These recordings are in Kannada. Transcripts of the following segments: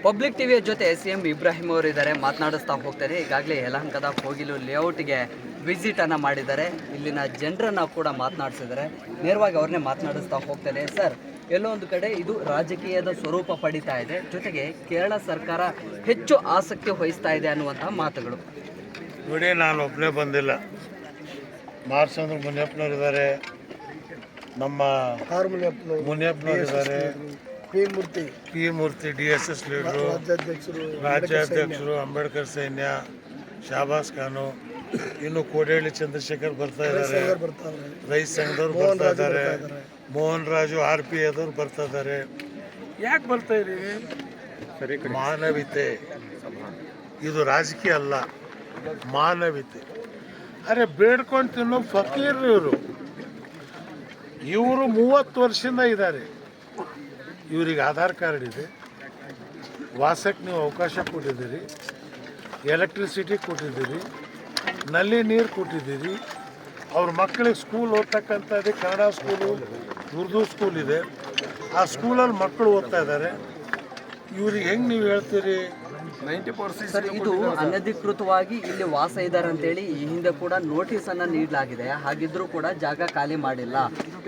ಪಬ್ಲಿಕ್ ಟಿವಿಯ ಜೊತೆ ಸಿಎಂ ಇಬ್ರಾಹಿಂ ಅವರು ಇದ್ದಾರೆ, ಮಾತನಾಡಿಸ್ತಾ ಹೋಗ್ತಾರೆ. ಈಗಾಗಲೇ ಯಲಹಂಕದ ಕೋಗಿಲು ಲೇಔಟ್ಗೆ ವಿಸಿಟನ್ನು ಮಾಡಿದ್ದಾರೆ, ಇಲ್ಲಿನ ಜನರನ್ನು ಕೂಡ ಮಾತನಾಡಿಸಿದ್ದಾರೆ. ನೇರವಾಗಿ ಅವ್ರನ್ನೇ ಮಾತನಾಡಿಸ್ತಾ ಹೋಗ್ತಾರೆ. ಸರ್, ಎಲ್ಲೋ ಒಂದು ಕಡೆ ಇದು ರಾಜಕೀಯದ ಸ್ವರೂಪ ಪಡಿತಾ ಇದೆ, ಜೊತೆಗೆ ಕೇರಳ ಸರ್ಕಾರ ಹೆಚ್ಚು ಆಸಕ್ತಿ ವಹಿಸ್ತಾ ಇದೆ ಅನ್ನುವಂತಹ ಮಾತುಗಳು. ನೋಡಿ, ನಾನು ಒಬ್ಬನೇ ಬಂದಿಲ್ಲ, ಮಾರ್ಚಂದ್ರ ಮುನಿಯಪ್ಪನವ್ರು ಇದ್ದಾರೆ, ನಮ್ಮ ಮುನಿಯಪ್ಪನವ್ರು ಇದ್ದಾರೆ, ಪಿ ಮೂರ್ತಿ DSS ಲೀಡರು, ರಾಜ್ಯಾಧ್ಯಕ್ಷರು, ಅಂಬೇಡ್ಕರ್ ಸೈನ್ಯ, ಶಾಬಾಸ್ ಖಾನು, ಇನ್ನು ಕೋಡೇಳಿ ಚಂದ್ರಶೇಖರ್ ಬರ್ತಾ ಇದ್ದಾರೆ, ರೈತ ಸಂಘದವ್ರು ಬರ್ತಾ ಇದ್ದಾರೆ, ಮೋಹನ್ ರಾಜು RP ಅದವ್ರು ಬರ್ತಾ ಇದ್ದಾರೆ. ಯಾಕೆ ಬರ್ತಾ ಇದ್ದೀವಿ? ಮಾನವೀಯತೆ, ಇದು ರಾಜಕೀಯ ಅಲ್ಲ, ಮಾನವೀಯತೆ. ಅರೆ, ಬೇಡ್ಕೊಂಡು ತಿನ್ನೋ ಫಕೀರ್ ಇವರು 30 ವರ್ಷದಿಂದ ಇದ್ದಾರೆ. ಇವರಿಗೆ ಆಧಾರ್ ಕಾರ್ಡ್ ಇದೆ, ವಾಸಕ್ಕೆ ನೀವು ಅವಕಾಶ ಕೊಟ್ಟಿದ್ದೀರಿ, ಎಲೆಕ್ಟ್ರಿಸಿಟಿ ಕೊಟ್ಟಿದ್ದೀರಿ, ನಲ್ಲಿ ನೀರು ಕೊಟ್ಟಿದ್ದೀರಿ, ಅವ್ರ ಮಕ್ಕಳಿಗೆ ಸ್ಕೂಲ್ ಓದ್ತಕ್ಕಂಥದ್ದು ಕನ್ನಡ ಸ್ಕೂಲು, ಉರ್ದು ಸ್ಕೂಲ್ ಇದೆ, ಆ ಸ್ಕೂಲಲ್ಲಿ ಮಕ್ಕಳು ಓದ್ತಾ ಇದ್ದಾರೆ. ಇವ್ರಿಗೆ ಹೆಂಗೆ ನೀವು ಹೇಳ್ತೀರಿ? 90% ಸರ್, ಇದು ಅನಧಿಕೃತವಾಗಿ ಇಲ್ಲಿ ವಾಸ ಇದ್ದಾರೆ ಅಂತೇಳಿ ಈ ಹಿಂದೆ ಕೂಡ ನೋಟಿಸನ್ನು ನೀಡಲಾಗಿದೆ. ಹಾಗಿದ್ರೂ ಕೂಡ ಜಾಗ ಖಾಲಿ ಮಾಡಿಲ್ಲ.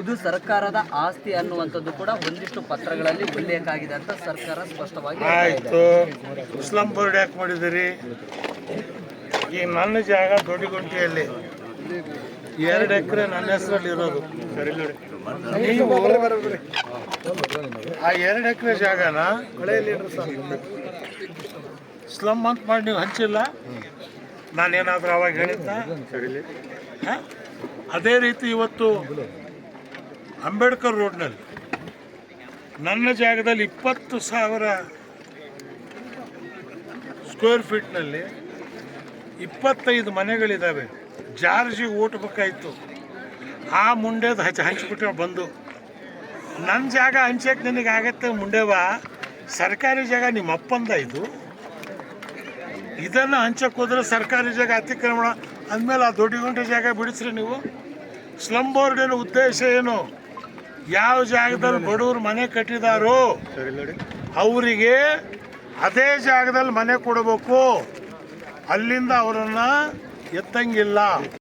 ಇದು ಸರ್ಕಾರದ ಆಸ್ತಿ ಅನ್ನುವಂಥದ್ದು ಕೂಡ ಒಂದಿಷ್ಟು ಪತ್ರಗಳಲ್ಲಿ ಉಲ್ಲೇಖ ಆಗಿದೆ ಅಂತ ಸರ್ಕಾರ ಸ್ಪಷ್ಟವಾಗಿ ಆಯಿತು. ಮುಸ್ಲಿಂ ಬೋರ್ಡ್ ಯಾಕೆ ಮಾಡಿದ್ದೀರಿ? ಈಗ ನನ್ನ ಜಾಗ ದೊಡ್ಡಗುಂಟಿಯಲ್ಲಿ 2 ಎಕರೆ ನನ್ನ ಹೆಸರಲ್ಲಿ ಇರೋದು. ನೀವು ಆ 2 ಎಕರೆ ಜಾಗನ ಸ್ಲಮ್ ಅಂತ ಮಾಡಿ ನೀವು ಹಂಚಿಲ್ಲ. ನಾನೇನಾದರೂ ಅವಾಗ ಹೇಳಿದ್ದ? ಅದೇ ರೀತಿ ಇವತ್ತು ಅಂಬೇಡ್ಕರ್ ರೋಡ್ನಲ್ಲಿ ನನ್ನ ಜಾಗದಲ್ಲಿ 20,000 ಸ್ಕ್ವೇರ್ ಫೀಟ್ನಲ್ಲಿ 25 ಮನೆಗಳಿದ್ದಾವೆ. ಜಾರ್ಜಿಗೆ ಓಟ್ಬೇಕಾಯ್ತು, ಆ ಮುಂಡೆದು ಹಂಚ್ಬಿಟ್ಟು ಬಂದು ನನ್ನ ಜಾಗ ಹಂಚಕ್ಕೆ ನಿನಗೆ ಆಗತ್ತೆ ಮುಂಡೆವ? ಸರ್ಕಾರಿ ಜಾಗ ನಿಮ್ಮ ಅಪ್ಪಂದ ಇದು. ಇದನ್ನು ಹಂಚಕ್ಕೆ ಹೋದ್ರೆ ಸರ್ಕಾರಿ ಜಾಗ ಅತಿಕ್ರಮಣ ಅಂದಮೇಲೆ ಆ ದೊಡ್ಡಗುಂಟೆ ಜಾಗ ಬಿಡಿಸ್ರಿ ನೀವು. ಸ್ಲಮ್ ಬೋರ್ಡಿನ ಉದ್ದೇಶ ಏನು? ಯಾವ ಜಾಗದಲ್ಲಿ ಬಡವರು ಮನೆ ಕಟ್ಟಿದಾರೋ ಅವರಿಗೆ ಅದೇ ಜಾಗದಲ್ಲಿ ಮನೆ ಕೊಡಬೇಕು, ಅಲ್ಲಿಂದ ಅವರನ್ನು ಎತ್ತಂಗಿಲ್ಲ.